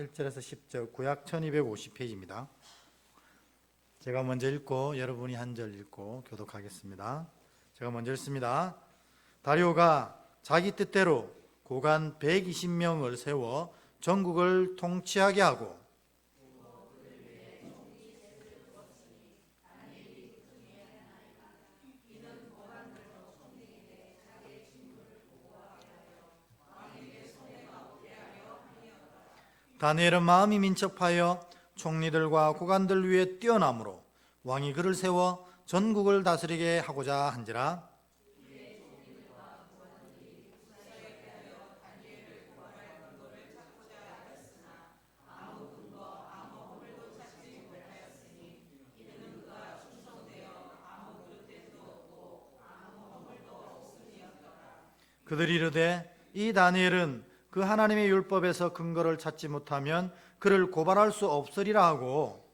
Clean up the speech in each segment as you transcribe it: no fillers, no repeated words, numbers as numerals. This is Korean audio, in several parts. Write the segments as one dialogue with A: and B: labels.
A: 7절에서 10절 구약 1250페이지입니다. 제가 먼저 읽고 여러분이 한 절 읽고 교독하겠습니다. 제가 먼저 읽습니다. 다리오가 자기 뜻대로 고관 120명을 세워 전국을 통치하게 하고 다니엘은 마음이 민첩하여 총리들과 고관들 위에 뛰어남으로 왕이 그를 세워 전국을 다스리게 하고자 한지라. 그들이 이르되 이 다니엘은 그 하나님의 율법에서 근거를 찾지 못하면 그를 고발할 수 없으리라 하고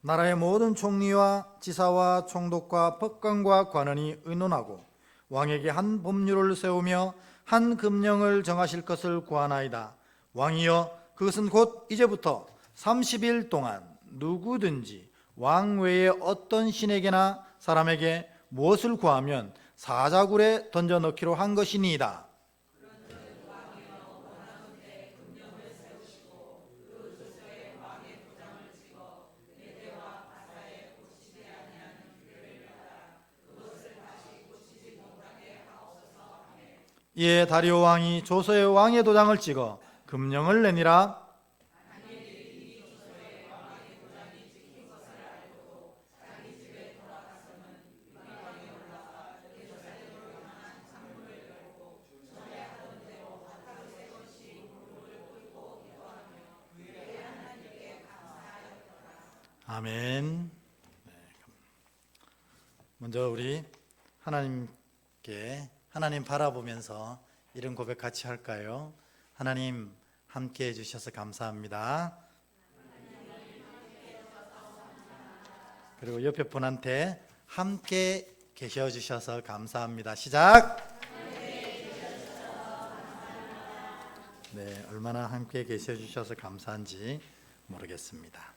A: 나라의 모든 총리와 지사와 총독과 법관과 관원이 의논하고 왕에게 한 법률을 세우며 한 금령을 정하실 것을 구하나이다. 왕이여, 그것은 곧 이제부터 30일 동안 누구든지 왕 외에 어떤 신에게나 사람에게 무엇을 구하면 사자굴에 던져 넣기로 한 것이니이다. 이에 다리오 왕이 조서에 왕의 도장을 찍어 금령을 내니라. 아멘. 먼저 우리 하나님 바라보면서 이런 고백 같이 할까요? 하나님 함께 해주셔서 감사합니다. 그리고 옆에 분한테 함께 계셔 주셔서 감사합니다. 시작. 네, 얼마나 함께 계셔 주셔서 감사한지 모르겠습니다.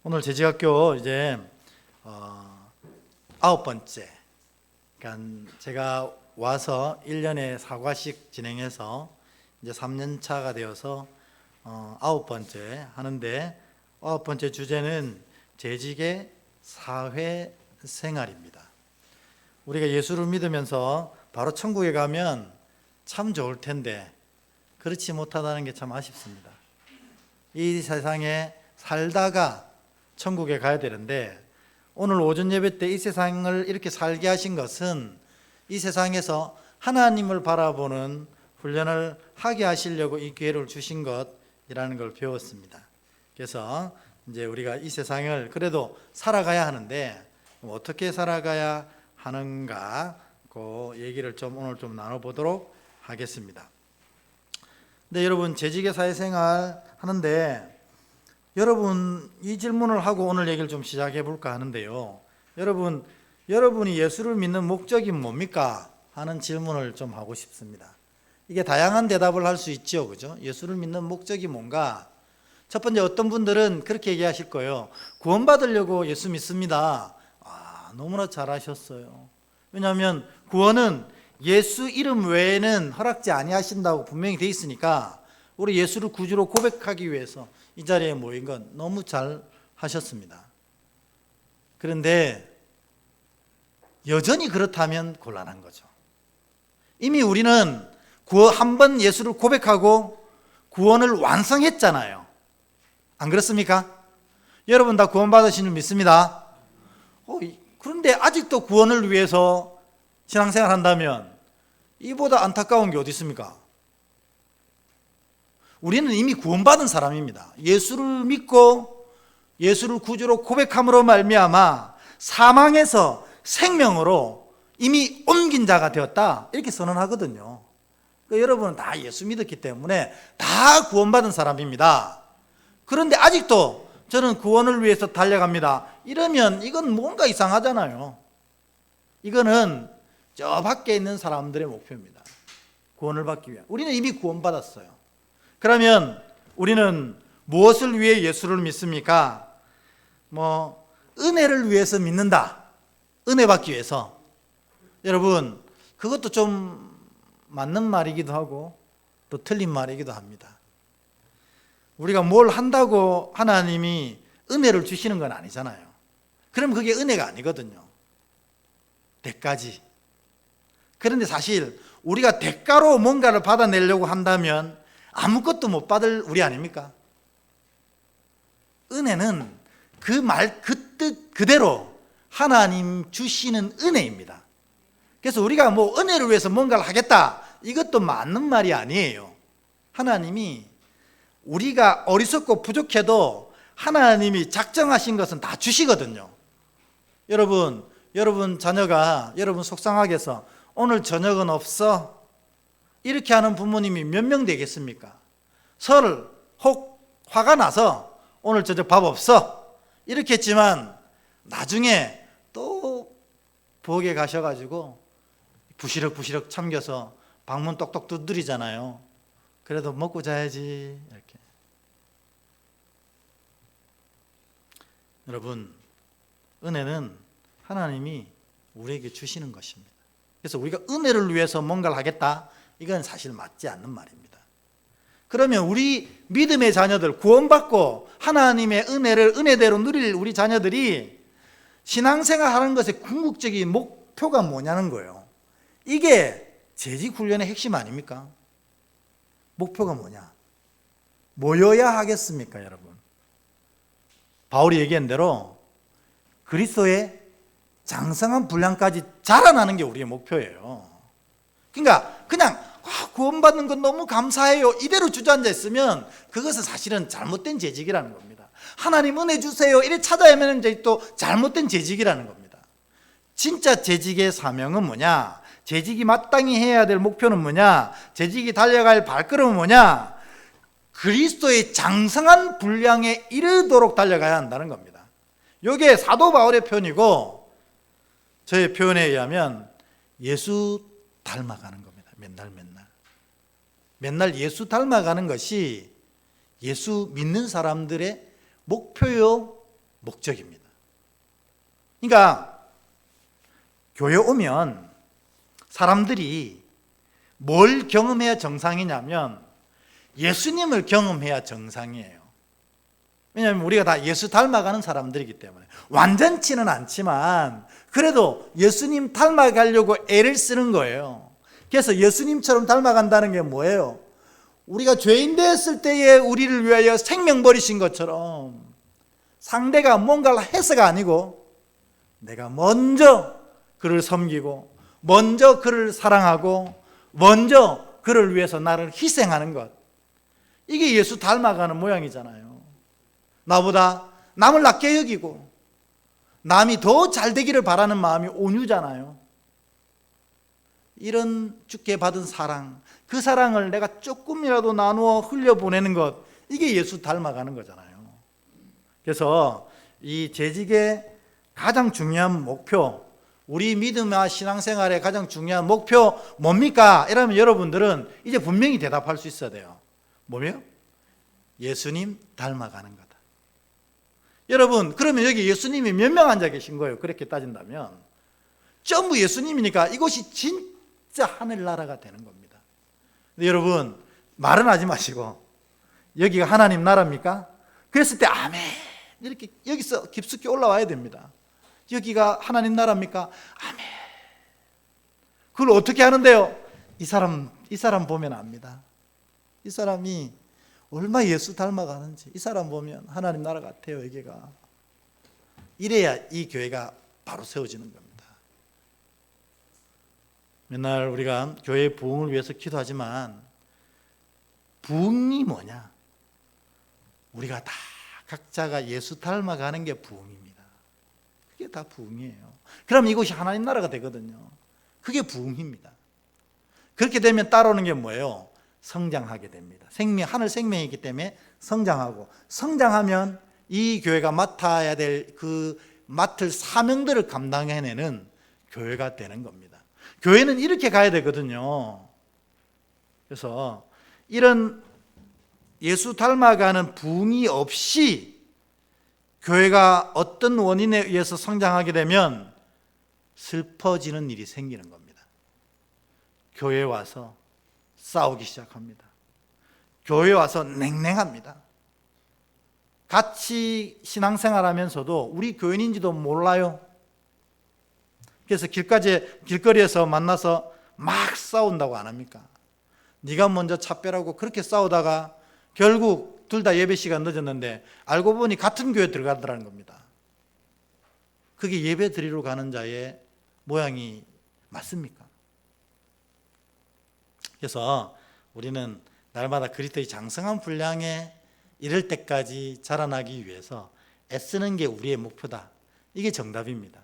A: 오늘 제지학교 이제 9번째, 그러니까 제가 와서 1년에 4과씩 진행해서 이제 3년 차가 되어서 9번째 하는데, 9번째 주제는 재직의 사회생활입니다. 우리가 예수를 믿으면서 바로 천국에 가면 참 좋을 텐데 그렇지 못하다는 게 참 아쉽습니다. 이 세상에 살다가 천국에 가야 되는데, 오늘 오전 예배 때 이 세상을 이렇게 살게 하신 것은 이 세상에서 하나님을 바라보는 훈련을 하게 하시려고 이 기회를 주신 것이라는 걸 배웠습니다. 그래서 이제 우리가 이 세상을 그래도 살아가야 하는데 어떻게 살아가야 하는가 그 얘기를 오늘 좀 나눠보도록 하겠습니다. 근데 여러분, 재직의 사회생활 하는데 여러분 이 질문을 하고 오늘 얘기를 좀 시작해 볼까 하는데요. 여러분이 예수를 믿는 목적이 뭡니까? 하는 질문을 좀 하고 싶습니다. 이게 다양한 대답을 할 수 있죠, 그죠? 예수를 믿는 목적이 뭔가? 첫 번째, 어떤 분들은 그렇게 얘기하실 거예요. 구원받으려고 예수 믿습니다. 너무나 잘하셨어요. 왜냐하면 구원은 예수 이름 외에는 허락지 아니하신다고 분명히 돼 있으니까 우리 예수를 구주로 고백하기 위해서 이 자리에 모인 건 너무 잘 하셨습니다. 그런데 여전히 그렇다면 곤란한 거죠. 이미 우리는 한 번 예수를 고백하고 구원을 완성했잖아요. 안 그렇습니까? 여러분 다 구원 받으신 줄 믿습니다. 그런데 아직도 구원을 위해서 신앙생활 한다면 이보다 안타까운 게 어디 있습니까? 우리는 이미 구원받은 사람입니다. 예수를 믿고 예수를 구주로 고백함으로 말미암아 사망에서 생명으로 이미 옮긴 자가 되었다, 이렇게 선언하거든요. 그러니까 여러분은 다 예수 믿었기 때문에 다 구원받은 사람입니다. 그런데 아직도 저는 구원을 위해서 달려갑니다. 이러면 이건 뭔가 이상하잖아요. 이거는 저 밖에 있는 사람들의 목표입니다. 구원을 받기 위한. 우리는 이미 구원받았어요. 그러면 우리는 무엇을 위해 예수를 믿습니까? 은혜를 위해서 믿는다. 은혜 받기 위해서. 여러분, 그것도 좀 맞는 말이기도 하고 또 틀린 말이기도 합니다. 우리가 뭘 한다고 하나님이 은혜를 주시는 건 아니잖아요. 그럼 그게 은혜가 아니거든요. 대가지. 그런데 사실 우리가 대가로 뭔가를 받아내려고 한다면 아무것도 못 받을 우리 아닙니까? 은혜는 그 말, 그 뜻 그대로 하나님 주시는 은혜입니다. 그래서 우리가 은혜를 위해서 뭔가를 하겠다, 이것도 맞는 말이 아니에요. 하나님이 우리가 어리석고 부족해도 하나님이 작정하신 것은 다 주시거든요. 여러분 자녀가 여러분 속상하게 해서 오늘 저녁은 없어, 이렇게 하는 부모님이 몇 명 되겠습니까? 설 혹 화가 나서 오늘 저녁 밥 없어 이렇게 했지만 나중에 또 부엌에 가셔가지고 부시럭부시럭 참겨서 방문 똑똑 두드리잖아요. 그래도 먹고 자야지 이렇게. 여러분, 은혜는 하나님이 우리에게 주시는 것입니다. 그래서 우리가 은혜를 위해서 뭔가를 하겠다, 이건 사실 맞지 않는 말입니다. 그러면 우리 믿음의 자녀들, 구원받고 하나님의 은혜를 은혜대로 누릴 우리 자녀들이 신앙생활 하는 것의 궁극적인 목표가 뭐냐는 거예요. 이게 재직 훈련의 핵심 아닙니까? 목표가 뭐냐? 뭐여야 하겠습니까, 여러분? 바울이 얘기한 대로 그리스도의 장성한 분량까지 자라나는 게 우리의 목표예요. 그러니까 그냥 구원받는 건 너무 감사해요, 이대로 주저앉아 있으면 그것은 사실은 잘못된 재직이라는 겁니다. 하나님 은혜 주세요 이래 찾아야면 이제 또 잘못된 재직이라는 겁니다. 진짜 재직의 사명은 뭐냐? 재직이 마땅히 해야 될 목표는 뭐냐? 재직이 달려갈 발걸음은 뭐냐? 그리스도의 장성한 분량에 이르도록 달려가야 한다는 겁니다. 이게 사도 바울의 표현이고 저의 표현에 의하면 예수 닮아가는 겁니다. 맨날 예수 닮아가는 것이 예수 믿는 사람들의 목표요 목적입니다. 그러니까 교회 오면 사람들이 뭘 경험해야 정상이냐면 예수님을 경험해야 정상이에요. 왜냐하면 우리가 다 예수 닮아가는 사람들이기 때문에. 완전치는 않지만 그래도 예수님 닮아가려고 애를 쓰는 거예요. 그래서 예수님처럼 닮아간다는 게 뭐예요? 우리가 죄인 되었을 때에 우리를 위하여 생명 버리신 것처럼 상대가 뭔가를 해서가 아니고 내가 먼저 그를 섬기고 먼저 그를 사랑하고 먼저 그를 위해서 나를 희생하는 것, 이게 예수 닮아가는 모양이잖아요. 나보다 남을 낮게 여기고 남이 더 잘 되기를 바라는 마음이 온유잖아요. 이런 주께 받은 사랑, 그 사랑을 내가 조금이라도 나누어 흘려보내는 것, 이게 예수 닮아가는 거잖아요. 그래서 이 재직의 가장 중요한 목표, 우리 믿음과 신앙생활의 가장 중요한 목표 뭡니까? 이러면 여러분들은 이제 분명히 대답할 수 있어야 돼요. 뭐예요? 예수님 닮아가는 거다. 여러분, 그러면 여기 예수님이 몇 명 앉아 계신 거예요? 그렇게 따진다면 전부 예수님이니까 이곳이 진짜 하늘나라가 되는 겁니다. 근데 여러분, 말은 하지 마시고 여기가 하나님 나라입니까? 그랬을 때 아멘 이렇게 여기서 깊숙이 올라와야 됩니다. 여기가 하나님 나라입니까? 아멘. 그걸 어떻게 하는데요? 이 사람 보면 압니다. 이 사람이 얼마 예수 닮아가는지 이 사람 보면 하나님 나라 같아요. 여기가. 이래야 이 교회가 바로 세워지는 겁니다. 맨날 우리가 교회의 부흥을 위해서 기도하지만 부흥이 뭐냐? 우리가 다 각자가 예수 닮아가는 게 부흥입니다. 그게 다 부흥이에요. 그럼 이곳이 하나님 나라가 되거든요. 그게 부흥입니다. 그렇게 되면 따라오는 게 뭐예요? 성장하게 됩니다. 하늘 생명이기 때문에 성장하고, 성장하면 이 교회가 맡아야 될 그 맡을 사명들을 감당해내는 교회가 되는 겁니다. 교회는 이렇게 가야 되거든요. 그래서 이런 예수 닮아가는 부흥이 없이 교회가 어떤 원인에 의해서 성장하게 되면 슬퍼지는 일이 생기는 겁니다. 교회에 와서 싸우기 시작합니다. 교회에 와서 냉랭합니다. 같이 신앙생활하면서도 우리 교인인지도 몰라요. 그래서 길거리에서 만나서 막 싸운다고 안 합니까? 네가 먼저 차 빼라고 그렇게 싸우다가 결국 둘 다 예배 시간 늦었는데 알고 보니 같은 교회 들어가더라는 겁니다. 그게 예배 드리러 가는 자의 모양이 맞습니까? 그래서 우리는 날마다 그리스도의 장성한 분량에 이를 때까지 자라나기 위해서 애쓰는 게 우리의 목표다. 이게 정답입니다.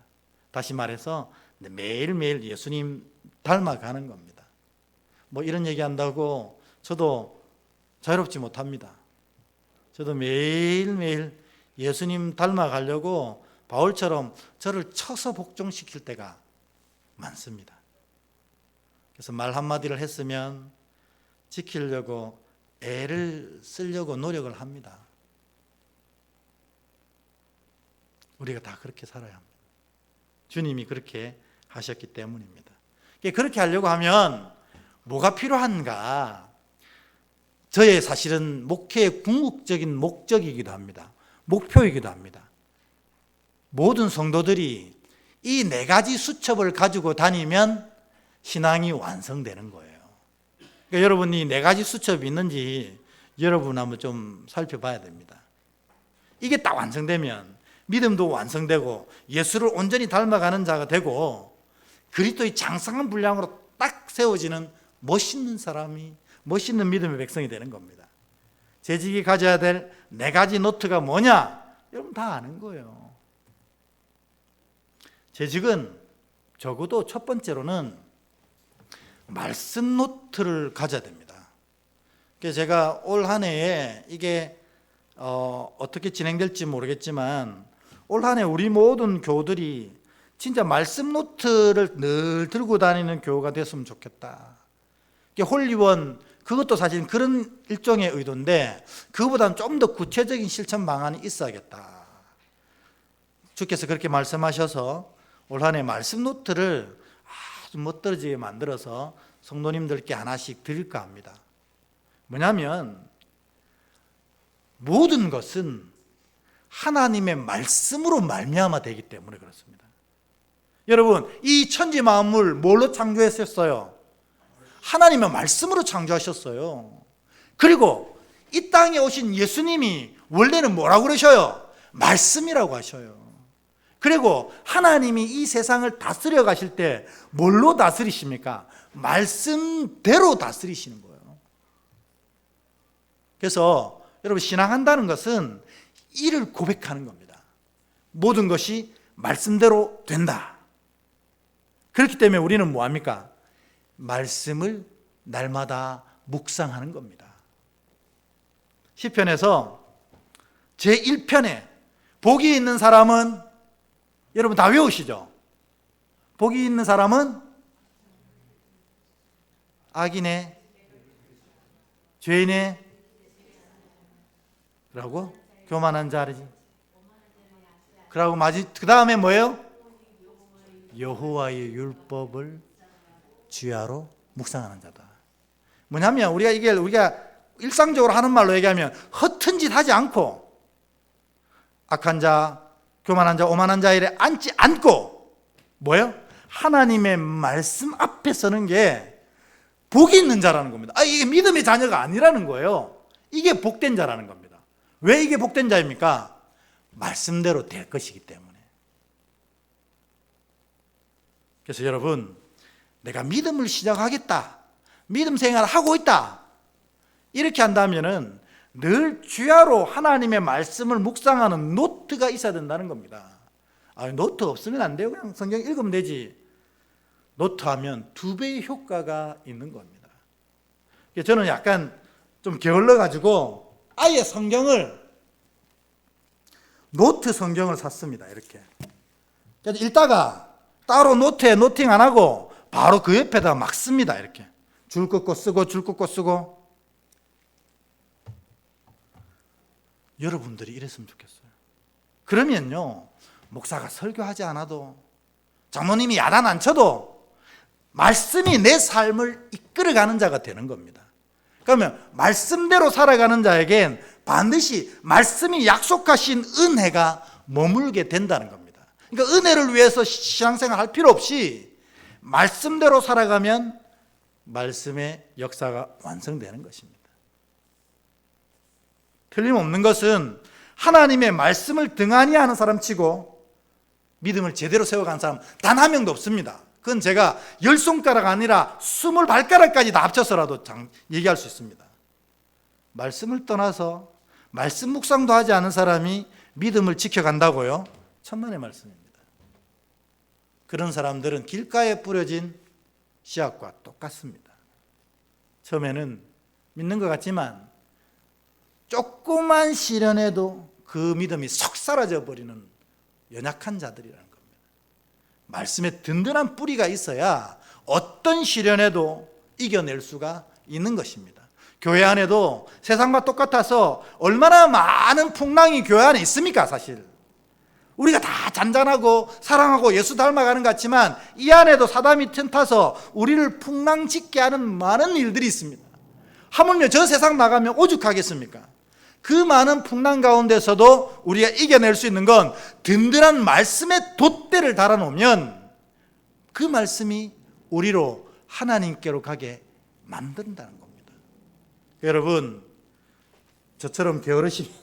A: 다시 말해서 매일매일 예수님 닮아가는 겁니다. 뭐 이런 얘기한다고 저도 자유롭지 못합니다. 저도 매일매일 예수님 닮아가려고 바울처럼 저를 쳐서 복종시킬 때가 많습니다. 그래서 말 한마디를 했으면 지키려고 애를 쓰려고 노력을 합니다. 우리가 다 그렇게 살아야 합니다. 주님이 그렇게 하셨기 때문입니다. 그렇게 하려고 하면 뭐가 필요한가? 저의 사실은 목회의 궁극적인 목적이기도 합니다. 목표이기도 합니다. 모든 성도들이 이 4가지 수첩을 가지고 다니면 신앙이 완성되는 거예요. 그러니까 여러분이 4가지 수첩이 있는지 여러분 한번 좀 살펴봐야 됩니다. 이게 딱 완성되면 믿음도 완성되고 예수를 온전히 닮아가는 자가 되고 그리스도의 장성한 분량으로 딱 세워지는 멋있는 사람이, 멋있는 믿음의 백성이 되는 겁니다. 재직이 가져야 될 4가지 노트가 뭐냐? 여러분 다 아는 거예요. 재직은 적어도 첫 번째로는 말씀 노트를 가져야 됩니다. 그래서 제가 올 한 해에 이게 어떻게 진행될지 모르겠지만 올 한 해 우리 모든 교우들이 진짜 말씀 노트를 늘 들고 다니는 교우가 됐으면 좋겠다. 홀리원 그것도 사실 그런 일종의 의도인데 그거보다는 좀 더 구체적인 실천 방안이 있어야겠다. 주께서 그렇게 말씀하셔서 올 한 해 말씀 노트를 아주 멋들어지게 만들어서 성도님들께 하나씩 드릴까 합니다. 뭐냐면 모든 것은 하나님의 말씀으로 말미암아 되기 때문에 그렇습니다. 여러분 이 천지 만물 뭘로 창조했었어요? 하나님의 말씀으로 창조하셨어요. 그리고 이 땅에 오신 예수님이 원래는 뭐라고 그러셔요? 말씀이라고 하셔요. 그리고 하나님이 이 세상을 다스려 가실 때 뭘로 다스리십니까? 말씀대로 다스리시는 거예요. 그래서 여러분 신앙한다는 것은 이를 고백하는 겁니다. 모든 것이 말씀대로 된다. 그렇기 때문에 우리는 뭐합니까? 말씀을 날마다 묵상하는 겁니다. 시편에서 제1편에 복이 있는 사람은 여러분 다 외우시죠? 복이 있는 사람은 악인의 죄인의 라고 교만한 자리지. 그러고 그 다음에 뭐예요? 여호와의 율법을 주야로 묵상하는 자다. 뭐냐면 우리가 일상적으로 하는 말로 얘기하면 허튼 짓 하지 않고 악한 자, 교만한 자, 오만한 자 일에 앉지 않고 뭐예요? 하나님의 말씀 앞에 서는 게 복이 있는 자라는 겁니다. 이게 믿음의 자녀가 아니라는 거예요. 이게 복된 자라는 겁니다. 왜 이게 복된 자입니까? 말씀대로 될 것이기 때문에. 그래서 여러분 내가 믿음을 시작하겠다, 믿음 생활을 하고 있다 이렇게 한다면은 늘 주야로 하나님의 말씀을 묵상하는 노트가 있어야 된다는 겁니다. 노트 없으면 안 돼요. 그냥 성경 읽으면 되지. 노트하면 2배의 효과가 있는 겁니다. 저는 약간 좀 게을러 가지고 아예 성경을 노트 성경을 샀습니다. 이렇게. 그래서 읽다가 따로 노트에 노팅 안 하고 바로 그 옆에다 막 씁니다. 이렇게. 줄 긋고 쓰고 줄 긋고 쓰고. 여러분들이 이랬으면 좋겠어요. 그러면요, 목사가 설교하지 않아도, 장모님이 야단 안 쳐도 말씀이 내 삶을 이끌어가는 자가 되는 겁니다. 그러면 말씀대로 살아가는 자에겐 반드시 말씀이 약속하신 은혜가 머물게 된다는 겁니다. 그러니까 은혜를 위해서 신앙생활 할 필요 없이 말씀대로 살아가면 말씀의 역사가 완성되는 것입니다. 틀림없는 것은 하나님의 말씀을 등한히 하는 사람치고 믿음을 제대로 세워가는 사람 단 한 명도 없습니다. 그건 제가 10손가락 아니라 20발가락까지 다 합쳐서라도 얘기할 수 있습니다. 말씀을 떠나서 말씀 묵상도 하지 않은 사람이 믿음을 지켜간다고요? 천만의 말씀입니다. 그런 사람들은 길가에 뿌려진 씨앗과 똑같습니다. 처음에는 믿는 것 같지만 조그만 시련에도 그 믿음이 쏙 사라져 버리는 연약한 자들이라는 겁니다. 말씀에 든든한 뿌리가 있어야 어떤 시련에도 이겨낼 수가 있는 것입니다. 교회 안에도 세상과 똑같아서 얼마나 많은 풍랑이 교회 안에 있습니까? 사실 우리가 다 잔잔하고 사랑하고 예수 닮아가는 것 같지만 이 안에도 사단이 틈타서 우리를 풍랑짓게 하는 많은 일들이 있습니다. 하물며 저 세상 나가면 오죽하겠습니까? 그 많은 풍랑 가운데서도 우리가 이겨낼 수 있는 건 든든한 말씀의 돛대를 달아놓으면 그 말씀이 우리로 하나님께로 가게 만든다는 겁니다. 여러분, 저처럼 게으르시면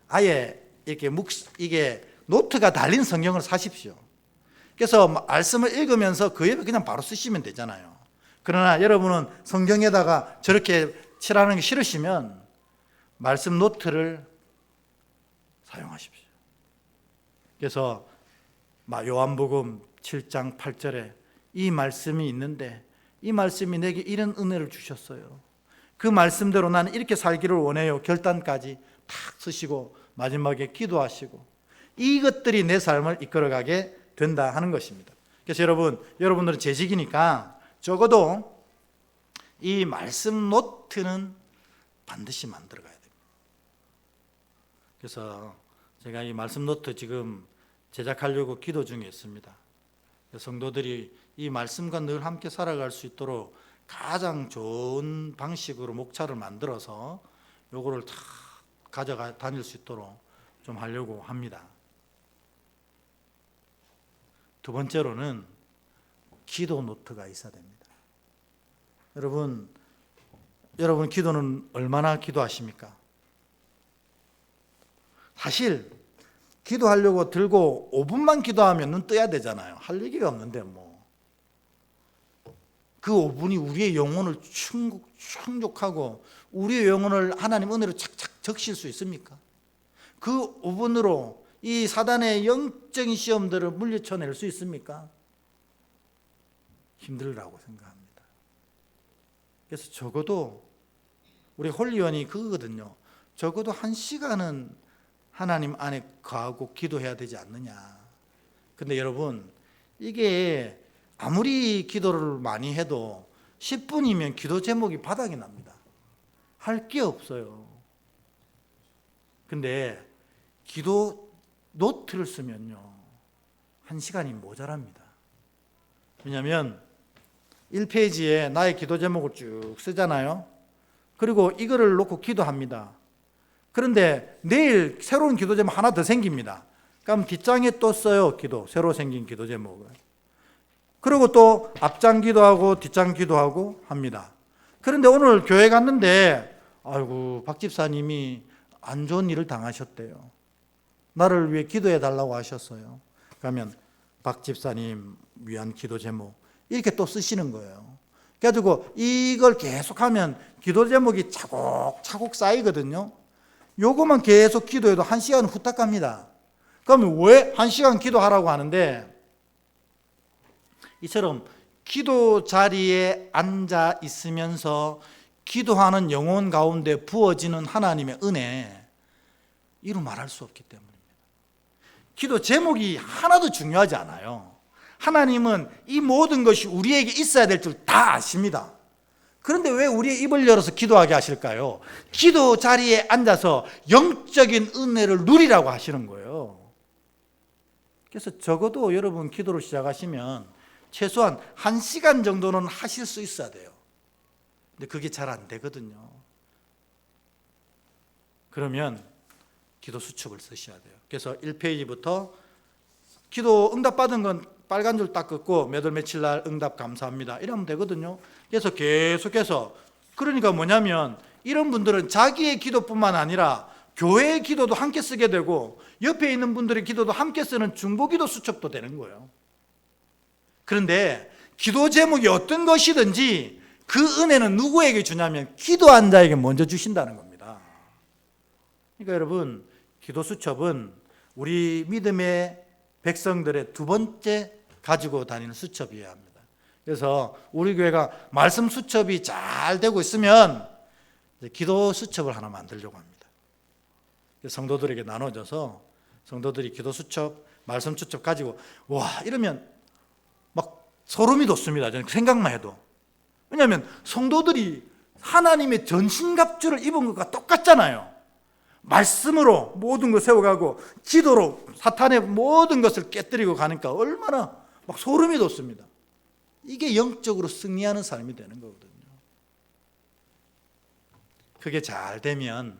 A: 아예 이게 노트가 달린 성경을 사십시오. 그래서 말씀을 읽으면서 그 옆에 그냥 바로 쓰시면 되잖아요. 그러나 여러분은 성경에다가 저렇게 칠하는 게 싫으시면 말씀 노트를 사용하십시오. 그래서 요한복음 7장 8절에 이 말씀이 있는데 이 말씀이 내게 이런 은혜를 주셨어요. 그 말씀대로 나는 이렇게 살기를 원해요. 결단까지 탁 쓰시고 마지막에 기도하시고 이것들이 내 삶을 이끌어가게 된다 하는 것입니다. 그래서 여러분들은 재직이니까 적어도 이 말씀 노트는 반드시 만들어 가야 됩니다. 그래서 제가 이 말씀 노트 지금 제작하려고 기도 중에 있습니다. 성도들이 이 말씀과 늘 함께 살아갈 수 있도록 가장 좋은 방식으로 목차를 만들어서 요거를 다 가져가 다닐 수 있도록 좀 하려고 합니다. 두 번째로는 기도 노트가 있어야 됩니다. 여러분 기도는 얼마나 기도하십니까? 사실 기도하려고 들고 5분만 기도하면 눈 떠야 되잖아요. 할 얘기가 없는데 그 5분이 우리의 영혼을 충족하고 우리의 영혼을 하나님 은혜로 착착 적실 수 있습니까? 그 5분으로 이 사단의 영적인 시험들을 물리쳐낼 수 있습니까? 힘들다고 생각합니다. 그래서 적어도 우리 홀리원이 그거거든요. 적어도 1시간은 하나님 안에 거하고 기도해야 되지 않느냐. 근데 여러분, 이게 아무리 기도를 많이 해도 10분이면 기도 제목이 바닥이 납니다. 할 게 없어요. 근데 기도 노트를 쓰면요 1시간이 모자랍니다. 왜냐하면 1페이지에 나의 기도 제목을 쭉 쓰잖아요. 그리고 이거를 놓고 기도합니다. 그런데 내일 새로운 기도 제목 하나 더 생깁니다. 그럼 뒷장에 또 써요. 새로 생긴 기도 제목을. 그리고 또 앞장 기도하고 뒷장 기도하고 합니다. 그런데 오늘 교회 갔는데 아이고 박 집사님이 안 좋은 일을 당하셨대요. 나를 위해 기도해 달라고 하셨어요. 그러면 박 집사님 위한 기도 제목 이렇게 또 쓰시는 거예요. 그래가지고 이걸 계속하면 기도 제목이 차곡차곡 쌓이거든요. 요거만 계속 기도해도 1시간 후딱 갑니다. 그러면 왜 1시간 기도하라고 하는데, 이처럼 기도 자리에 앉아 있으면서 기도하는 영혼 가운데 부어지는 하나님의 은혜, 이루 말할 수 없기 때문입니다. 기도 제목이 하나도 중요하지 않아요. 하나님은 이 모든 것이 우리에게 있어야 될 줄 다 아십니다. 그런데 왜 우리의 입을 열어서 기도하게 하실까요? 기도 자리에 앉아서 영적인 은혜를 누리라고 하시는 거예요. 그래서 적어도 여러분 기도를 시작하시면 최소한 1시간 정도는 하실 수 있어야 돼요. 근데 그게 잘 안 되거든요. 그러면 기도 수첩을 쓰셔야 돼요. 그래서 1페이지부터 기도 응답받은 건 빨간 줄 딱 긋고 몇 월 며칠 날 응답 감사합니다 이러면 되거든요. 그래서 계속해서, 그러니까 뭐냐면 이런 분들은 자기의 기도뿐만 아니라 교회의 기도도 함께 쓰게 되고 옆에 있는 분들의 기도도 함께 쓰는 중보기도 수첩도 되는 거예요. 그런데 기도 제목이 어떤 것이든지 그 은혜는 누구에게 주냐면 기도한 자에게 먼저 주신다는 겁니다. 그러니까 여러분, 기도 수첩은 우리 믿음의 백성들의 두 번째 가지고 다니는 수첩이어야 합니다. 그래서 우리 교회가 말씀 수첩이 잘 되고 있으면 기도 수첩을 하나 만들려고 합니다. 성도들에게 나눠줘서 성도들이 기도 수첩, 말씀 수첩 가지고 와 이러면 막 소름이 돋습니다. 저는 생각만 해도. 왜냐하면 성도들이 하나님의 전신갑주를 입은 것과 똑같잖아요. 말씀으로 모든 걸 세워가고 기도로 사탄의 모든 것을 깨뜨리고 가니까 얼마나 막 소름이 돋습니다. 이게 영적으로 승리하는 삶이 되는 거거든요. 그게 잘 되면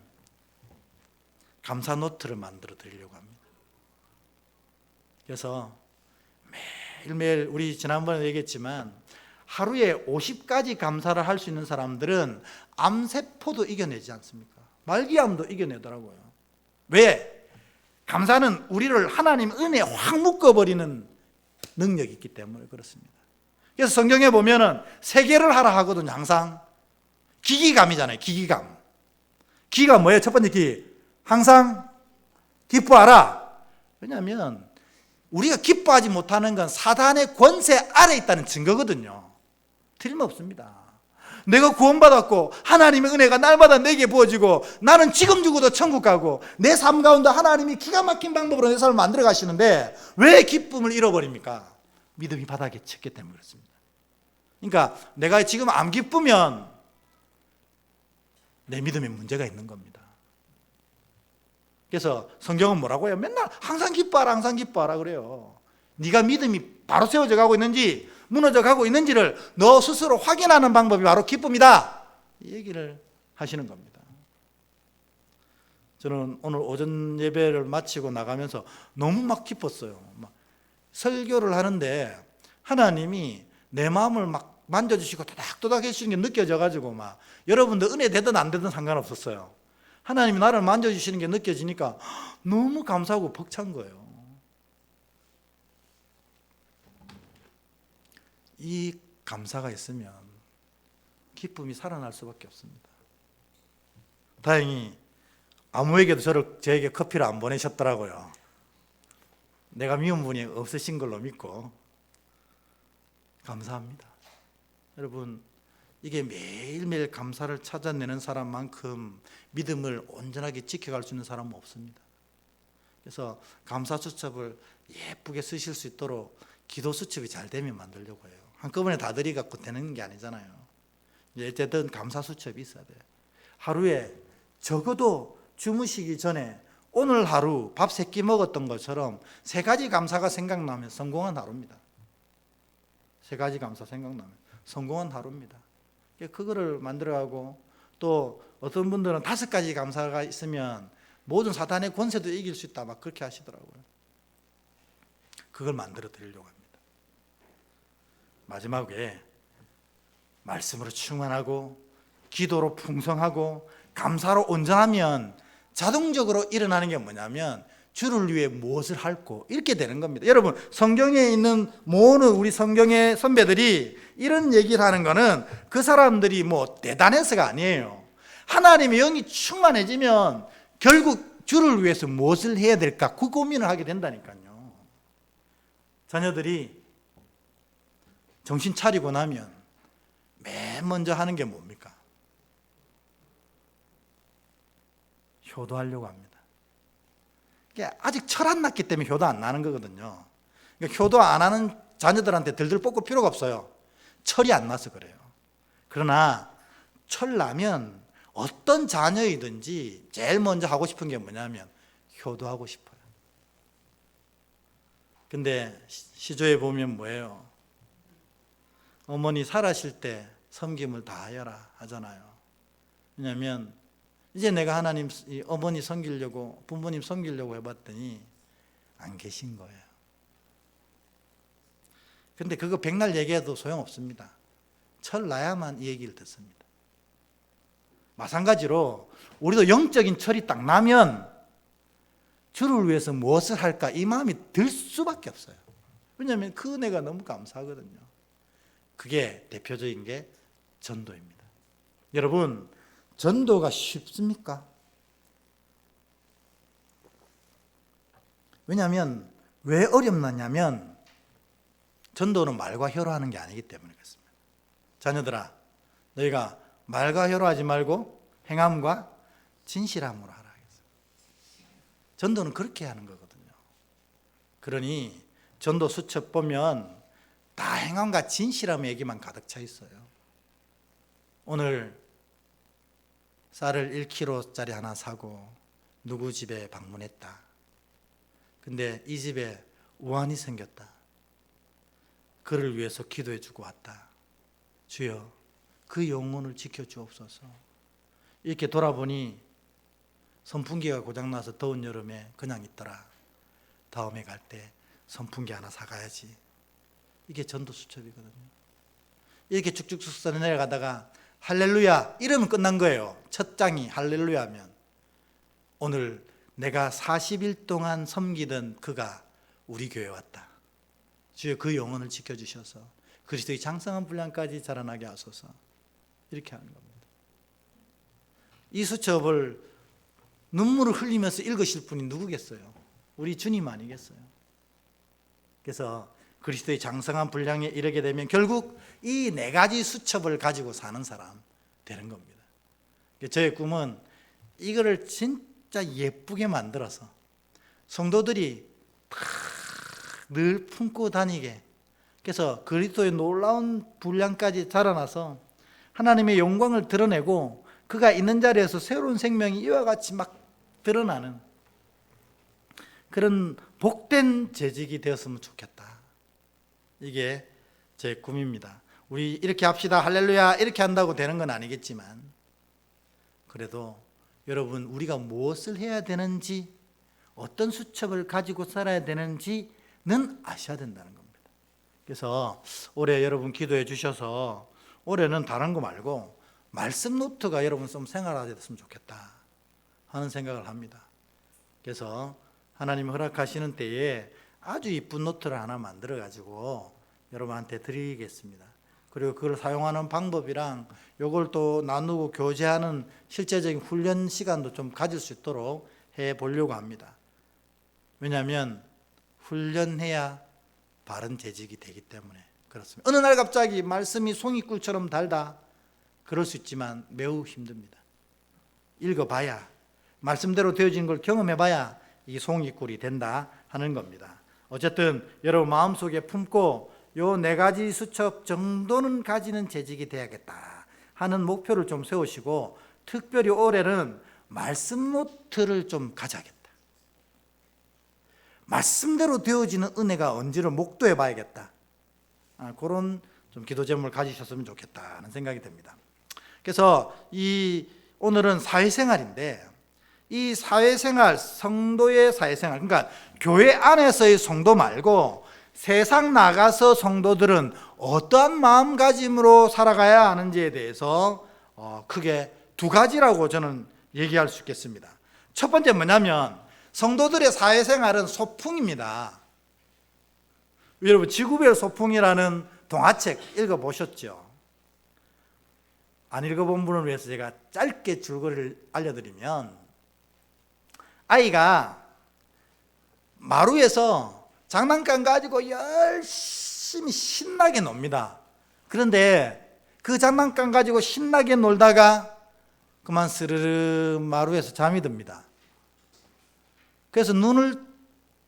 A: 감사 노트를 만들어 드리려고 합니다. 그래서 매일매일, 우리 지난번에 얘기했지만 하루에 50가지 감사를 할 수 있는 사람들은 암세포도 이겨내지 않습니까? 말기암도 이겨내더라고요. 왜? 감사는 우리를 하나님 은혜에 확 묶어버리는 능력이 있기 때문에 그렇습니다. 그래서 성경에 보면은 3개를 하라 하거든요. 항상 기기감이잖아요. 기기감. 기가 뭐예요? 첫 번째 기, 항상 기뻐하라. 왜냐하면 우리가 기뻐하지 못하는 건 사단의 권세 아래 있다는 증거거든요. 틀림없습니다. 내가 구원받았고 하나님의 은혜가 날마다 내게 부어지고 나는 지금 죽어도 천국 가고 내 삶 가운데 하나님이 기가 막힌 방법으로 내 삶을 만들어 가시는데 왜 기쁨을 잃어버립니까? 믿음이 바닥에 쳤기 때문에 그렇습니다. 그러니까 내가 지금 안 기쁘면 내 믿음에 문제가 있는 겁니다. 그래서 성경은 뭐라고 해요? 맨날 항상 기뻐하라, 항상 기뻐하라 그래요. 네가 믿음이 바로 세워져 가고 있는지 무너져 가고 있는지를 너 스스로 확인하는 방법이 바로 기쁨이다, 이 얘기를 하시는 겁니다. 저는 오늘 오전 예배를 마치고 나가면서 너무 막 기뻤어요. 막 설교를 하는데 하나님이 내 마음을 막 만져주시고 토닥토닥 해주시는 게 느껴져 가지고 막 여러분들 은혜 되든 안 되든 상관없었어요. 하나님이 나를 만져주시는 게 느껴지니까 너무 감사하고 벅찬 거예요. 이 감사가 있으면 기쁨이 살아날 수밖에 없습니다. 다행히 아무에게도 저에게 커피를 안 보내셨더라고요. 내가 미운 분이 없으신 걸로 믿고 감사합니다. 여러분, 이게 매일매일 감사를 찾아내는 사람만큼 믿음을 온전하게 지켜갈 수 있는 사람은 없습니다. 그래서 감사 수첩을 예쁘게 쓰실 수 있도록 기도 수첩이 잘 되면 만들려고 해요. 한꺼번에 다 들이갖고 되는 게 아니잖아요. 어쨌든 감사 수첩이 있어야 돼요. 하루에 적어도 주무시기 전에 오늘 하루 밥 3끼 먹었던 것처럼 3가지 감사가 생각나면 성공한 하루입니다. 3가지 감사 생각나면 성공한 하루입니다. 그거를 만들어가고, 또 어떤 분들은 5가지 감사가 있으면 모든 사탄의 권세도 이길 수 있다 막 그렇게 하시더라고요. 그걸 만들어 드리려고 합니다. 마지막에 말씀으로 충만하고 기도로 풍성하고 감사로 온전하면 자동적으로 일어나는 게 뭐냐면 주를 위해 무엇을 할고 이렇게 되는 겁니다. 여러분, 성경에 있는 모든 우리 성경의 선배들이 이런 얘기를 하는 거는 그 사람들이 뭐 대단해서가 아니에요. 하나님의 영이 충만해지면 결국 주를 위해서 무엇을 해야 될까 그 고민을 하게 된다니까요. 자녀들이 정신 차리고 나면 맨 먼저 하는 게 뭡니까? 효도하려고 합니다. 아직 철 안 났기 때문에 효도 안 나는 거거든요. 그러니까 효도 안 하는 자녀들한테 들들 볶을 필요가 없어요. 철이 안 나서 그래요. 그러나 철 나면 어떤 자녀이든지 제일 먼저 하고 싶은 게 뭐냐면 효도하고 싶어요. 근데 시조에 보면 뭐예요? 어머니 살아실 때 섬김을 다하여라 하잖아요. 왜냐하면 이제 내가 하나님 어머니 섬기려고 부모님 섬기려고 해봤더니 안 계신 거예요. 근데 그거 백날 얘기해도 소용없습니다. 철 나야만 이 얘기를 듣습니다. 마찬가지로 우리도 영적인 철이 딱 나면 주를 위해서 무엇을 할까 이 마음이 들 수밖에 없어요. 왜냐하면 그 은혜가 너무 감사하거든요. 그게 대표적인 게 전도입니다. 여러분, 전도가 쉽습니까? 왜냐하면 왜 어렵느냐면 전도는 말과 혀로 하는 게 아니기 때문에 그렇습니다. 자녀들아, 너희가 말과 혀로 하지 말고 행함과 진실함으로 하라. 전도는 그렇게 하는 거거든요. 그러니 전도 수첩 보면 다 행함과 진실함 얘기만 가득 차 있어요. 오늘 쌀을 1kg짜리 하나 사고 누구 집에 방문했다. 근데 이 집에 우환이 생겼다. 그를 위해서 기도해 주고 왔다. 주여, 그 영혼을 지켜주옵소서. 이렇게 돌아보니 선풍기가 고장나서 더운 여름에 그냥 있더라. 다음에 갈 때 선풍기 하나 사가야지. 이게 전도 수첩이거든요. 이렇게 쭉쭉쭉 써 내려가다가 할렐루야 이러면 끝난 거예요. 첫 장이 할렐루야면 오늘 내가 40일 동안 섬기던 그가 우리 교회에 왔다. 주여 그 영혼을 지켜주셔서 그리스도의 장성한 분량까지 자라나게 하소서. 이렇게 하는 겁니다. 이 수첩을 눈물을 흘리면서 읽으실 분이 누구겠어요? 우리 주님 아니겠어요? 그래서 그리스도의 장성한 분량에 이르게 되면 결국 이 4가지 수첩을 가지고 사는 사람 되는 겁니다. 저의 꿈은 이거를 진짜 예쁘게 만들어서 성도들이 늘 품고 다니게, 그래서 그리스도의 놀라운 분량까지 자라나서 하나님의 영광을 드러내고 그가 있는 자리에서 새로운 생명이 이와 같이 막 드러나는 그런 복된 재직이 되었으면 좋겠다. 이게 제 꿈입니다. 우리 이렇게 합시다 할렐루야 이렇게 한다고 되는 건 아니겠지만 그래도 여러분 우리가 무엇을 해야 되는지 어떤 수첩을 가지고 살아야 되는지는 아셔야 된다는 겁니다. 그래서 올해 여러분 기도해 주셔서 올해는 다른 거 말고 말씀 노트가 여러분 좀 생활화됐으면 좋겠다 하는 생각을 합니다. 그래서 하나님 허락하시는 때에 아주 이쁜 노트를 하나 만들어 가지고 여러분한테 드리겠습니다. 그리고 그걸 사용하는 방법이랑 이걸 또 나누고 교제하는 실제적인 훈련 시간도 좀 가질 수 있도록 해 보려고 합니다. 왜냐하면 훈련해야 바른 재직이 되기 때문에 그렇습니다. 어느 날 갑자기 말씀이 송이꿀처럼 달다 그럴 수 있지만 매우 힘듭니다. 읽어봐야 말씀대로 되어진 걸 경험해봐야 이 송이꿀이 된다 하는 겁니다. 어쨌든 여러분 마음속에 품고 요 4가지 수첩 정도는 가지는 재직이 돼야겠다 하는 목표를 좀 세우시고 특별히 올해는 말씀 노트를 좀 가져야겠다. 말씀대로 되어지는 은혜가 언제를 목도해 봐야겠다. 그런 좀 기도 제목을 가지셨으면 좋겠다는 생각이 듭니다. 그래서 오늘은 사회생활인데 이 사회생활, 성도의 사회생활, 그러니까 교회 안에서의 성도 말고 세상 나가서 성도들은 어떠한 마음가짐으로 살아가야 하는지에 대해서 크게 2가지라고 저는 얘기할 수 있겠습니다. 첫 번째 뭐냐면 성도들의 사회생활은 소풍입니다. 여러분 지구별 소풍이라는 동화책 읽어보셨죠? 안 읽어본 분을 위해서 제가 짧게 줄거리를 알려드리면 아이가 마루에서 장난감 가지고 열심히 신나게 놉니다. 그런데 그 장난감 가지고 신나게 놀다가 그만 스르르 마루에서 잠이 듭니다. 그래서 눈을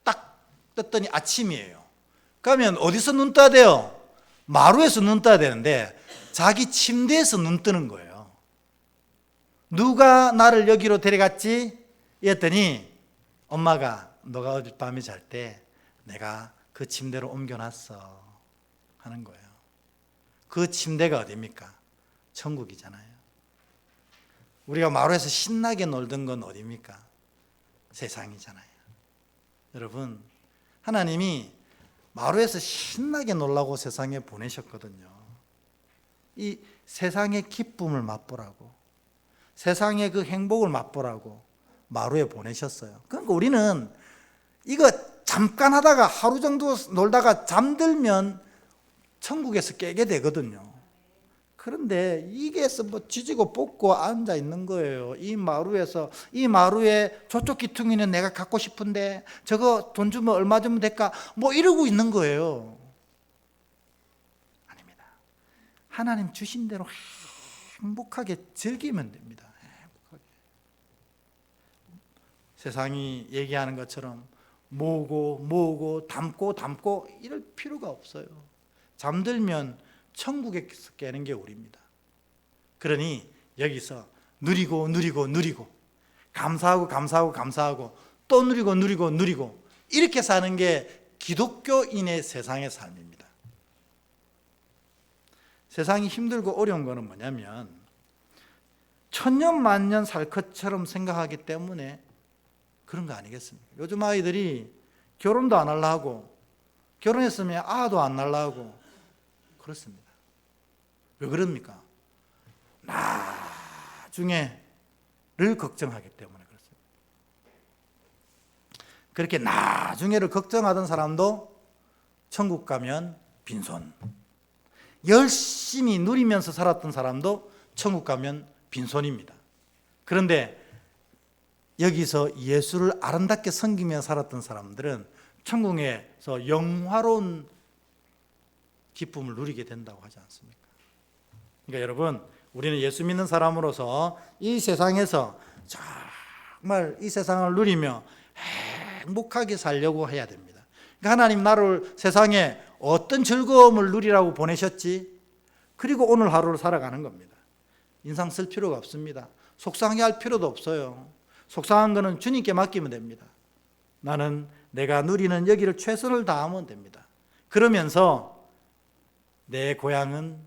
A: 딱 떴더니 아침이에요. 그러면 어디서 눈 떠야 돼요? 마루에서 눈 떠야 되는데 자기 침대에서 눈 뜨는 거예요. 누가 나를 여기로 데려갔지? 이랬더니 엄마가 너가 어젯밤에 잘 때 내가 그 침대로 옮겨놨어 하는 거예요. 그 침대가 어디입니까? 천국이잖아요. 우리가 마루에서 신나게 놀던 건 어디입니까? 세상이잖아요. 여러분, 하나님이 마루에서 신나게 놀라고 세상에 보내셨거든요. 이 세상의 기쁨을 맛보라고, 세상의 그 행복을 맛보라고 마루에 보내셨어요. 그러니까 우리는 이거 잠깐 하다가 하루 정도 놀다가 잠들면 천국에서 깨게 되거든요. 그런데 이게 뭐 지지고 볶고 앉아 있는 거예요. 이 마루에 저쪽 기퉁이는 내가 갖고 싶은데 저거 돈 주면 얼마 주면 될까? 뭐 이러고 있는 거예요. 아닙니다. 하나님 주신 대로 행복하게 즐기면 됩니다. 행복하게. 세상이 얘기하는 것처럼 모으고 담고 이럴 필요가 없어요. 잠들면 천국에서 깨는 게 우리입니다. 그러니 여기서 누리고 감사하고 또 누리고 이렇게 사는 게 기독교인의 세상의 삶입니다. 세상이 힘들고 어려운 거는 뭐냐면 천년 만년 살 것처럼 생각하기 때문에 그런 거 아니겠습니까? 요즘 아이들이 결혼도 안 하려고 하고 결혼했으면 아도 안 낳으려고 그렇습니다. 왜 그럽니까? 나중에를 걱정하기 때문에 그렇습니다. 그렇게 나중에를 걱정하던 사람도 천국 가면 빈손, 열심히 누리면서 살았던 사람도 천국 가면 빈손입니다. 그런데 여기서 예수를 아름답게 섬기며 살았던 사람들은 천국에서 영화로운 기쁨을 누리게 된다고 하지 않습니까? 그러니까 여러분, 우리는 예수 믿는 사람으로서 이 세상에서 정말 이 세상을 누리며 행복하게 살려고 해야 됩니다. 그러니까 하나님 나를 세상에 어떤 즐거움을 누리라고 보내셨지? 그리고 오늘 하루를 살아가는 겁니다. 인상 쓸 필요가 없습니다. 속상해할 필요도 없어요. 속상한 거는 주님께 맡기면 됩니다. 나는 내가 누리는 여기를 최선을 다하면 됩니다. 그러면서 내 고향은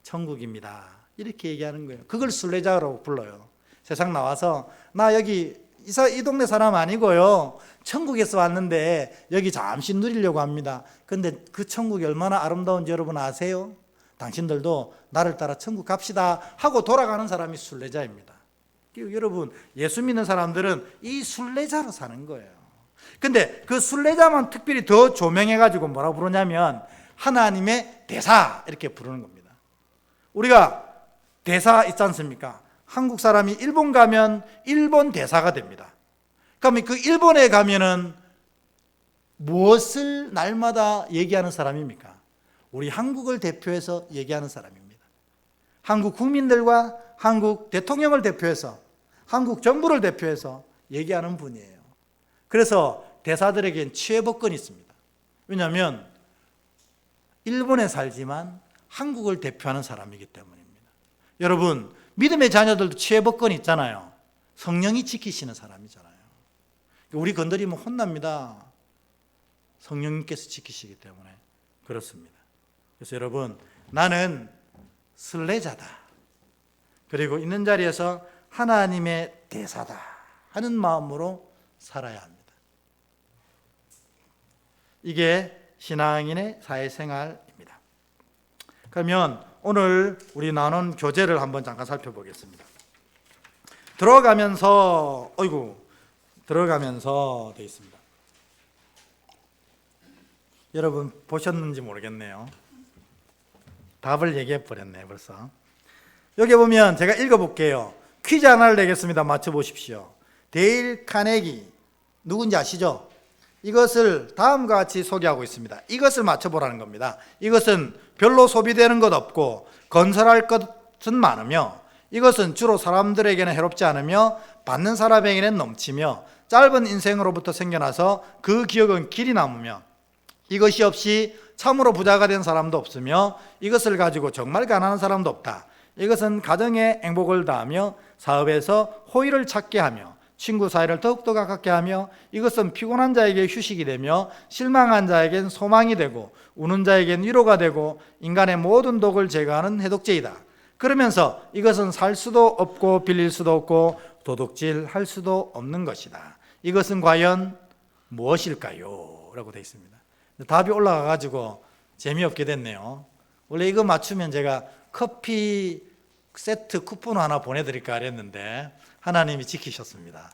A: 천국입니다. 이렇게 얘기하는 거예요. 그걸 순례자라고 불러요. 세상 나와서 나 여기 이 동네 사람 아니고요. 천국에서 왔는데 여기 잠시 누리려고 합니다. 그런데 그 천국이 얼마나 아름다운지 여러분 아세요? 당신들도 나를 따라 천국 갑시다 하고 돌아가는 사람이 순례자입니다. 여러분, 예수 믿는 사람들은 이 순례자로 사는 거예요. 근데 그 순례자만 특별히 더 조명해가지고 뭐라고 부르냐면 하나님의 대사 이렇게 부르는 겁니다. 우리가 대사 있지 않습니까? 한국 사람이 일본 가면 일본 대사가 됩니다. 그러면 그 일본에 가면은 무엇을 날마다 얘기하는 사람입니까? 우리 한국을 대표해서 얘기하는 사람입니다. 한국 국민들과 한국 대통령을 대표해서 한국 정부를 대표해서 얘기하는 분이에요. 그래서 대사들에겐 취해복권이 있습니다. 왜냐하면 일본에 살지만 한국을 대표하는 사람이기 때문입니다. 여러분, 믿음의 자녀들도 취해복권이 있잖아요. 성령이 지키시는 사람이잖아요. 우리 건드리면 혼납니다. 성령님께서 지키시기 때문에 그렇습니다. 그래서 여러분, 나는 순례자다. 그리고 있는 자리에서 하나님의 대사다 하는 마음으로 살아야 합니다. 이게 신앙인의 사회생활입니다. 그러면 오늘 우리 나눈 교재를 한번 잠깐 살펴보겠습니다. 들어가면서 되어 있습니다. 여러분 보셨는지 모르겠네요. 답을 얘기해 버렸네 벌써. 여기 보면 제가 읽어볼게요. 퀴즈 하나를 내겠습니다. 맞춰보십시오. 데일 카네기 누군지 아시죠? 이것을 다음과 같이 소개하고 있습니다. 이것을 맞춰보라는 겁니다. 이것은 별로 소비되는 것 없고 건설할 것은 많으며 이것은 주로 사람들에게는 해롭지 않으며 받는 사람에게는 넘치며 짧은 인생으로부터 생겨나서 그 기억은 길이 남으며 이것이 없이 참으로 부자가 된 사람도 없으며 이것을 가지고 정말 가난한 사람도 없다. 이것은 가정에 행복을 더하며 사업에서 호의를 찾게 하며 친구 사이를 더욱더 가깝게 하며 이것은 피곤한 자에게 휴식이 되며 실망한 자에겐 소망이 되고 우는 자에겐 위로가 되고 인간의 모든 독을 제거하는 해독제이다. 그러면서 이것은 살 수도 없고 빌릴 수도 없고 도둑질할 수도 없는 것이다. 이것은 과연 무엇일까요? 라고 되어 있습니다. 답이 올라가가지고 재미없게 됐네요. 원래 이거 맞추면 제가 커피 세트 쿠폰 하나 보내드릴까 했는데 하나님이 지키셨습니다.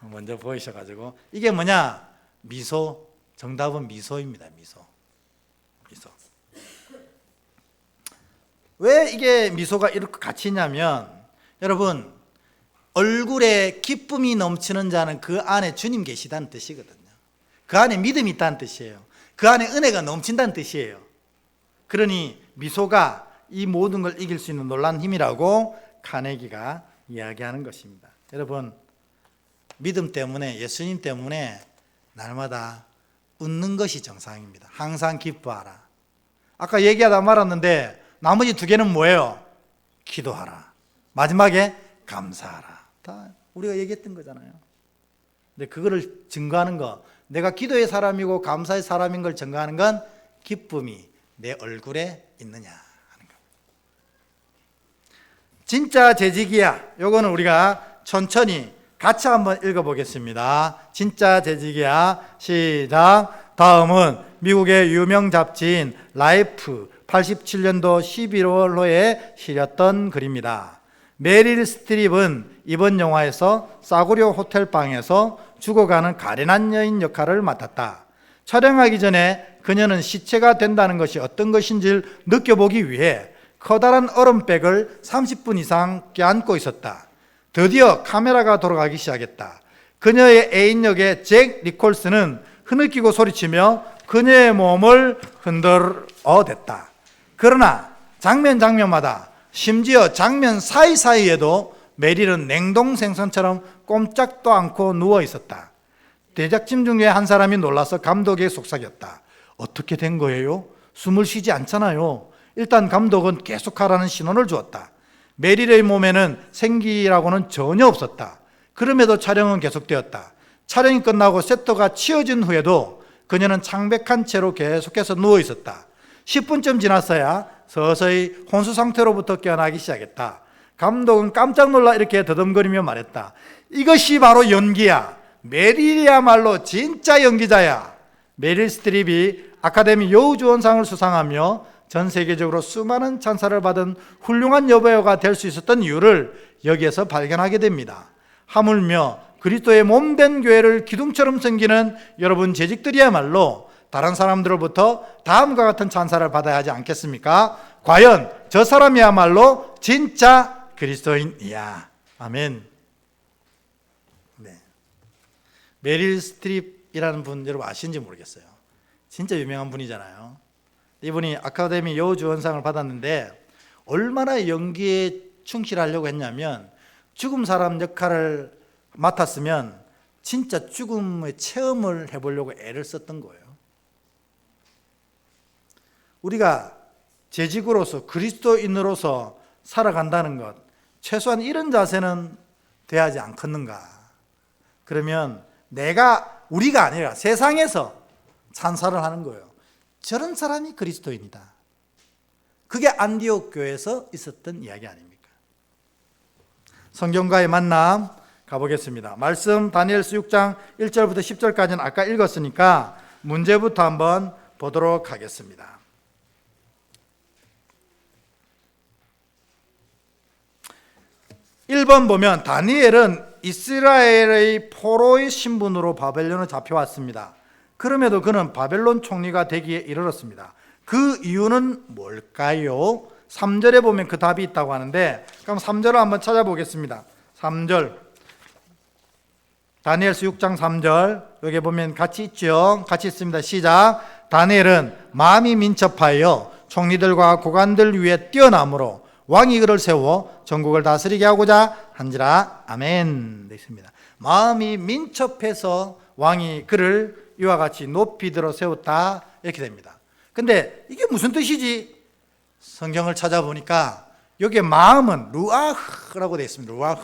A: 먼저 보이셔가지고 이게 뭐냐? 미소. 정답은 미소입니다. 미소. 왜 이게 미소가 이렇게 같이 있냐면 여러분 얼굴에 기쁨이 넘치는 자는 그 안에 주님 계시다는 뜻이거든요. 그 안에 믿음이 있다는 뜻이에요. 그 안에 은혜가 넘친다는 뜻이에요. 그러니 미소가 이 모든 걸 이길 수 있는 놀라운 힘이라고 카네기가 이야기하는 것입니다. 여러분 믿음 때문에 예수님 때문에 날마다 웃는 것이 정상입니다. 항상 기뻐하라. 아까 얘기하다 말았는데 나머지 두 개는 뭐예요? 기도하라. 마지막에 감사하라. 다 우리가 얘기했던 거잖아요. 근데 그거를 증거하는 거, 내가 기도의 사람이고 감사의 사람인 걸 증거하는 건 기쁨이 내 얼굴에 있느냐 하는 겁니다. 진짜 재직이야. 요거는 우리가 천천히 같이 한번 읽어보겠습니다. 진짜 재직이야. 시작. 다음은 미국의 유명 잡지인 라이프 87년도 11월호에 실렸던 글입니다. 메릴 스트립은 이번 영화에서 싸구려 호텔방에서 죽어가는 가련한 여인 역할을 맡았다. 촬영하기 전에 그녀는 시체가 된다는 것이 어떤 것인지를 느껴보기 위해 커다란 얼음백을 30분 이상 껴안고 있었다. 드디어 카메라가 돌아가기 시작했다. 그녀의 애인 역의 잭 니콜슨은 흐느끼고 소리치며 그녀의 몸을 흔들어댔다. 그러나 장면마다 심지어 장면 사이사이에도 메릴은 냉동 생선처럼 꼼짝도 않고 누워 있었다. 제작진 중에 한 사람이 놀라서 감독에게 속삭였다. 어떻게 된 거예요? 숨을 쉬지 않잖아요. 일단 감독은 계속하라는 신호를 주었다. 메릴의 몸에는 생기라고는 전혀 없었다. 그럼에도 촬영은 계속되었다. 촬영이 끝나고 세터가 치워진 후에도 그녀는 창백한 채로 계속해서 누워 있었다. 10분쯤 지났어야 서서히 혼수 상태로부터 깨어나기 시작했다. 감독은 깜짝 놀라 이렇게 더듬거리며 말했다. 이것이 바로 연기야. 메릴이야말로 진짜 연기자야. 메릴 스트립이 아카데미 여우주연상을 수상하며 전 세계적으로 수많은 찬사를 받은 훌륭한 여배우가 될 수 있었던 이유를 여기에서 발견하게 됩니다. 하물며 그리스도의 몸된 교회를 기둥처럼 섬기는 여러분 재직들이야말로 다른 사람들로부터 다음과 같은 찬사를 받아야 하지 않겠습니까? 과연 저 사람이야말로 진짜 그리스도인이야. 아멘. 네. 메릴 스트립이라는 분 여러분 아시는지 모르겠어요. 진짜 유명한 분이잖아요. 이분이 아카데미 여우주연상을 받았는데 얼마나 연기에 충실하려고 했냐면 죽음 사람 역할을 맡았으면 진짜 죽음의 체험을 해보려고 애를 썼던 거예요. 우리가 재직으로서 그리스도인으로서 살아간다는 것, 최소한 이런 자세는 돼야 하지 않겠는가? 그러면 우리가 아니라 세상에서 찬사를 하는 거예요. 저런 사람이 그리스도인이다. 그게 안디옥 교회에서 있었던 이야기 아닙니까? 성경과의 만남 가보겠습니다. 말씀 다니엘서 6장 1절부터 10절까지는 아까 읽었으니까 문제부터 한번 보도록 하겠습니다. 1번 보면 다니엘은 이스라엘의 포로의 신분으로 바벨론에 잡혀왔습니다. 그럼에도 그는 바벨론 총리가 되기에 이르렀습니다. 그 이유는 뭘까요? 3절에 보면 그 답이 있다고 하는데 그럼 3절을 한번 찾아보겠습니다. 3절 다니엘서 6장 3절 여기 보면 같이 있죠. 같이 있습니다. 시작. 다니엘은 마음이 민첩하여 총리들과 고관들 위에 뛰어남으로 왕이 그를 세워 전국을 다스리게 하고자 한지라. 아멘. 되어 있습니다. 마음이 민첩해서 왕이 그를 이와 같이 높이 들어 세웠다, 이렇게 됩니다. 근데 이게 무슨 뜻이지? 성경을 찾아보니까 여기에 마음은 루아흐라고 되어 있습니다. 루아흐.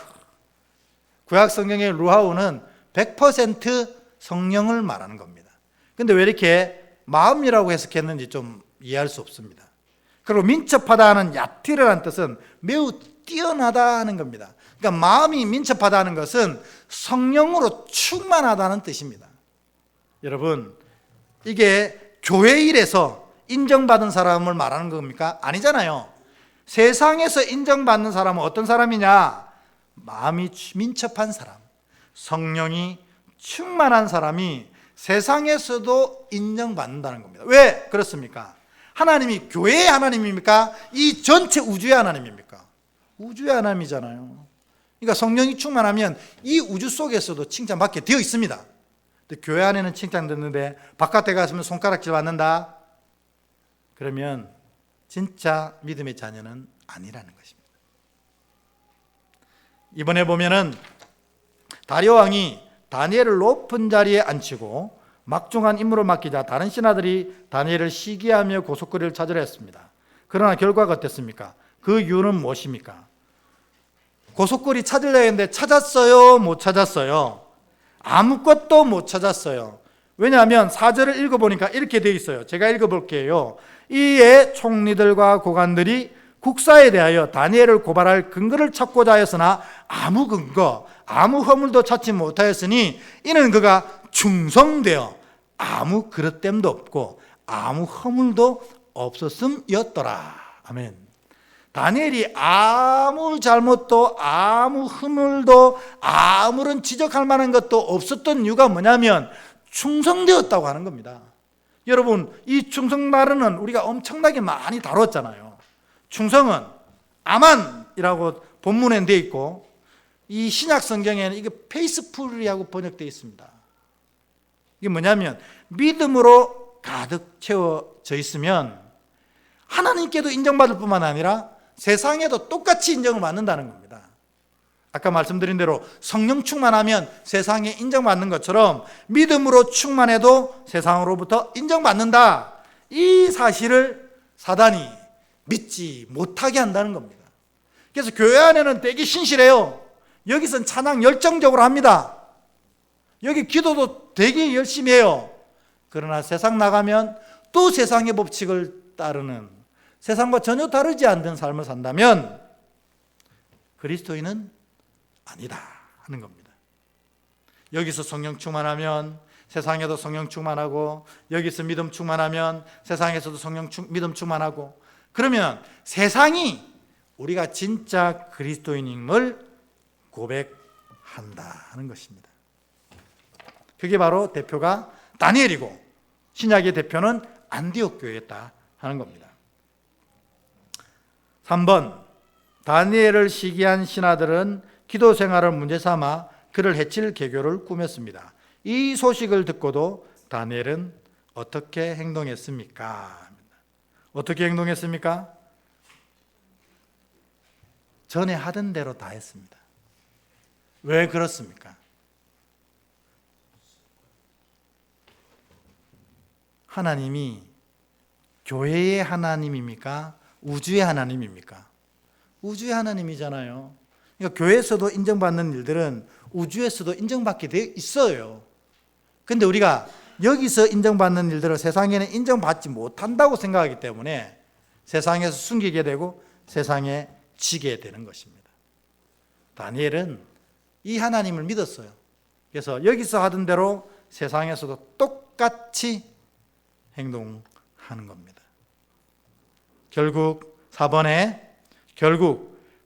A: 구약 성경의 루아흐는 100% 성령을 말하는 겁니다. 근데 왜 이렇게 마음이라고 해석했는지 좀 이해할 수 없습니다. 그리고 민첩하다는 야티르라는 뜻은 매우 뛰어나다 하는 겁니다. 그러니까 마음이 민첩하다는 것은 성령으로 충만하다는 뜻입니다. 여러분, 이게 교회 일에서 인정받은 사람을 말하는 겁니까? 아니잖아요. 세상에서 인정받는 사람은 어떤 사람이냐? 마음이 민첩한 사람, 성령이 충만한 사람이 세상에서도 인정받는다는 겁니다. 왜 그렇습니까? 하나님이 교회의 하나님입니까? 이 전체 우주의 하나님입니까? 우주의 하나님이잖아요. 그러니까 성령이 충만하면 이 우주 속에서도 칭찬받게 되어 있습니다. 근데 교회 안에는 칭찬 듣는데 바깥에 가서는 손가락질 받는다? 그러면 진짜 믿음의 자녀는 아니라는 것입니다. 이번에 보면은 다리오 왕이 다니엘을 높은 자리에 앉히고 막중한 임무를 맡기자 다른 신하들이 다니엘을 시기하며 고속거리를 찾으려 했습니다. 그러나 결과가 어땠습니까? 그 이유는 무엇입니까? 고속거리 찾으려 했는데 찾았어요? 못 찾았어요? 아무것도 못 찾았어요. 왜냐하면 4절을 읽어보니까 이렇게 되어 있어요. 제가 읽어볼게요. 이에 총리들과 고관들이 국사에 대하여 다니엘을 고발할 근거를 찾고자 하였으나 아무 근거, 아무 허물도 찾지 못하였으니 이는 그가 충성되어 아무 그릇됨도 없고 아무 허물도 없었음이었더라. 아멘. 다니엘이 아무 잘못도 아무 허물도 아무런 지적할 만한 것도 없었던 이유가 뭐냐면 충성되었다고 하는 겁니다. 여러분, 이 충성말은 우리가 엄청나게 많이 다뤘잖아요. 충성은 아만이라고 본문에 되어 있고 이 신약 성경에는 이게 페이스풀이라고 번역되어 있습니다. 이게 뭐냐면 믿음으로 가득 채워져 있으면 하나님께도 인정받을 뿐만 아니라 세상에도 똑같이 인정을 받는다는 겁니다. 아까 말씀드린 대로 성령 충만하면 세상에 인정받는 것처럼 믿음으로 충만해도 세상으로부터 인정받는다. 이 사실을 사단이 믿지 못하게 한다는 겁니다. 그래서 교회 안에는 되게 신실해요. 여기서는 찬양 열정적으로 합니다. 여기 기도도 되게 열심히 해요. 그러나 세상 나가면 또 세상의 법칙을 따르는, 세상과 전혀 다르지 않는 삶을 산다면 그리스도인은 아니다 하는 겁니다. 여기서 성령 충만하면 세상에도 성령 충만하고, 여기서 믿음 충만하면 세상에서도 믿음 충만하고, 그러면 세상이 우리가 진짜 그리스도인임을 고백한다 하는 것입니다. 그게 바로 대표가 다니엘이고 신약의 대표는 안디옥 교회였다 하는 겁니다. 3번, 다니엘을 시기한 신하들은 기도 생활을 문제 삼아 그를 해칠 계교를 꾸몄습니다. 이 소식을 듣고도 다니엘은 어떻게 행동했습니까? 어떻게 행동했습니까? 전에 하던 대로 다 했습니다. 왜 그렇습니까? 하나님이 교회의 하나님입니까? 우주의 하나님입니까? 우주의 하나님이잖아요. 그러니까 교회에서도 인정받는 일들은 우주에서도 인정받게 되어 있어요. 근데 우리가 여기서 인정받는 일들을 세상에는 인정받지 못한다고 생각하기 때문에 세상에서 숨기게 되고 세상에 지게 되는 것입니다. 다니엘은 이 하나님을 믿었어요. 그래서 여기서 하던 대로 세상에서도 똑같이 행동하는 겁니다. 결국 4번에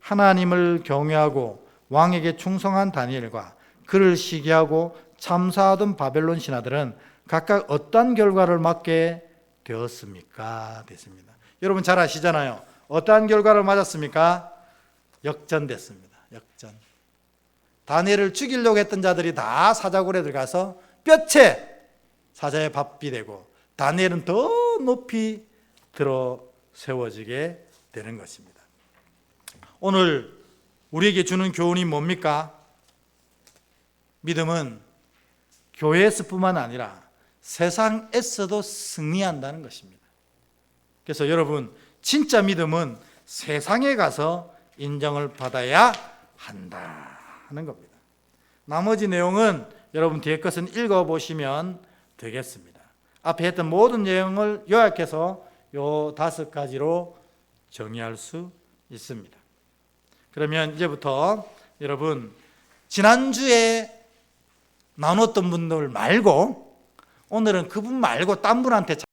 A: 하나님을 경외하고 왕에게 충성한 다니엘과 그를 시기하고 참사하던 바벨론 신하들은 각각 어떤 결과를 맞게 되었습니까? 됐습니다. 여러분 잘 아시잖아요. 어떠한 결과를 맞았습니까? 역전됐습니다. 역전. 다니엘을 죽이려고 했던 자들이 다 사자굴에 들어가서 뼈채 사자의 밥이 되고 다니엘은 더 높이 들어 세워지게 되는 것입니다. 오늘 우리에게 주는 교훈이 뭡니까? 믿음은 교회에서뿐만 아니라 세상에서도 승리한다는 것입니다. 그래서 여러분, 진짜 믿음은 세상에 가서 인정을 받아야 한다는 겁니다. 나머지 내용은 여러분 뒤에 것은 읽어보시면 되겠습니다. 앞에 했던 모든 내용을 요약해서 요 5가지로 정의할 수 있습니다. 그러면 이제부터 여러분, 지난주에 나눴던 분들 말고 오늘은 그분 말고 딴 분한테